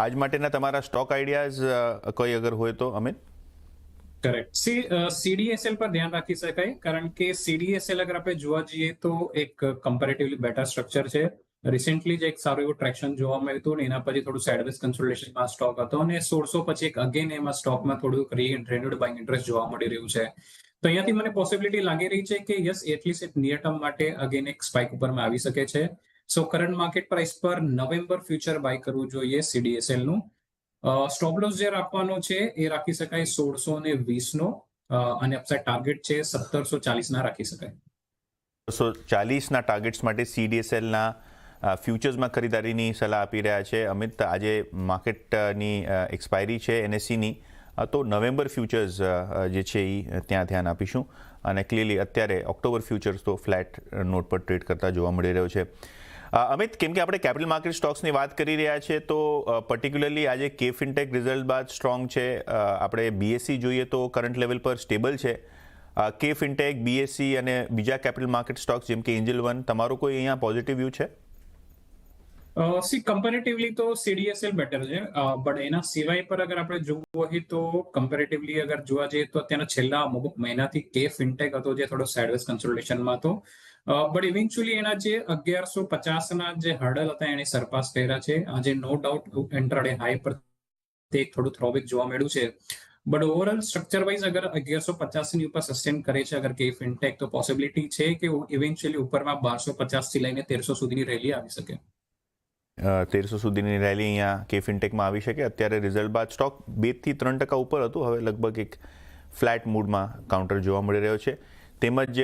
આજ માટેના તમારા સ્ટોક આઈડિયાઝ કોઈ અગર હોય તો અમિત? કરેક્ટ. સીડીએસએલ પર ધ્યાન રાખી શકાય, કારણ કે સીડીએસએલ અગર આપણે જોવા જઈએ તો એક કમ્પેરેટિવલી બેટર સ્ટ્રક્ચર છે. રિસેન્ટલી જ એક સારું એવું ટ્રેક્શન જોવા મળ્યું હતું અને એના પછી થોડું સાઇડવેઝ કન્સોલિડેશનમાં સ્ટોક હતો અને 1600 પછી એક અગેન એમાં સ્ટોકમાં થોડું રિન્યુડ બાઇંગ ઇન્ટરેસ્ટ જોવા મળી રહ્યું છે. તો અહીંયાથી મને પોસિબિલિટી લાગી રહી છે કે યસ, એટલીસ્ટ એક નિયર ટર્મ માટે અગેન એક સ્પાઇક ઉપરમાં આવી શકે છે. સો કરંટ માર્કેટ પ્રાઇસ પર નવેમ્બર ફ્યુચર બાય કરવું જોઈએ સીડીએસએલ નું. સ્ટોપ લોસ જે રાખવાનો છે એ રાખી શકાય 1620 નો, અને અપસાઇડ ટાર્ગેટ છે 1740 ના રાખી શકાય. 240ના ટાર્ગેટ્સ માટે સીડીએસએલના ફ્યુચર્સમાં ખરીદારીની સલાહ આપી રહ્યા છે અમિત. આજે માર્કેટની એક્સપાયરી છે એનએસસીની, તો નવેમ્બર ફ્યુચર્સ જે છે એ ત્યાં ધ્યાન આપીશું. અને ક્લિયરલી અત્યારે ઓક્ટોબર ફ્યુચર્સ તો ફ્લેટ નોટ પર ટ્રેડ કરતા જોવા મળી રહ્યો છે. અમિત, કેમ કે આપણે કેપિટલ માર્કેટ સ્ટોક્સની વાત કરી રહ્યા છીએ તો પર્ટિક્યુલરલી આજે કે ફિનટેક રિઝલ્ટ બાદ સ્ટ્રોંગ છે. આપણે બીએસસી જોઈએ તો કરંટ લેવલ પર સ્ટેબલ છે. કે ફિનટેક, બીએસસી અને બીજા કેપિટલ માર્કેટ સ્ટોક્સ જેમ કે એન્જલ વન, તમારો કોઈ અહીંયા પોઝિટિવ વ્યૂ છે? કમ્પેરેટિવલી તો સીડીએસએલ બેટર છે, બટ એના સિવાય પર અગર આપણે જોવું હોય તો કમ્પેરેટિવલી અગર જોવા જઈએ તો અત્યારના છેલ્લા અમુક મહિનાથી કે ફિનટેક હતો જે થોડો સાઇડવેઝ કન્સોલિડેશનમાં હતો, બટ ઇવેન્ચ્યુઅલી એના જે 1150ના જે હર્ડલ હતા એને સરપાસ કર્યા છે. આજે નો ડાઉટ ઇન્ટ્રાડે હાઈ પર તે થોડું થ્રોબેક જોવા મળ્યું છે, બટ ઓવરઓલ સ્ટ્રક્ચર વાઇઝ અગર 1150 ની ઉપર સસ્ટેન કરે છે અગર કે ફિનટેક, તો પોસિબિલિટી છે કે ઇવેન્ચ્યુઅલી ઉપરમાં 1250 થી લઈને 1300 સુધીની રેલી આવી શકે. 1300 સુધીની રેલી અહીંયા કે ફિનટેકમાં આવી શકે. અત્યારે રિઝલ્ટ બાદ સ્ટોક 2 થી 3% ઉપર હતું, હવે લગભગ એક ફ્લેટ મૂડમાં કાઉન્ટર જોવા મળી રહ્યો છે. તેમજ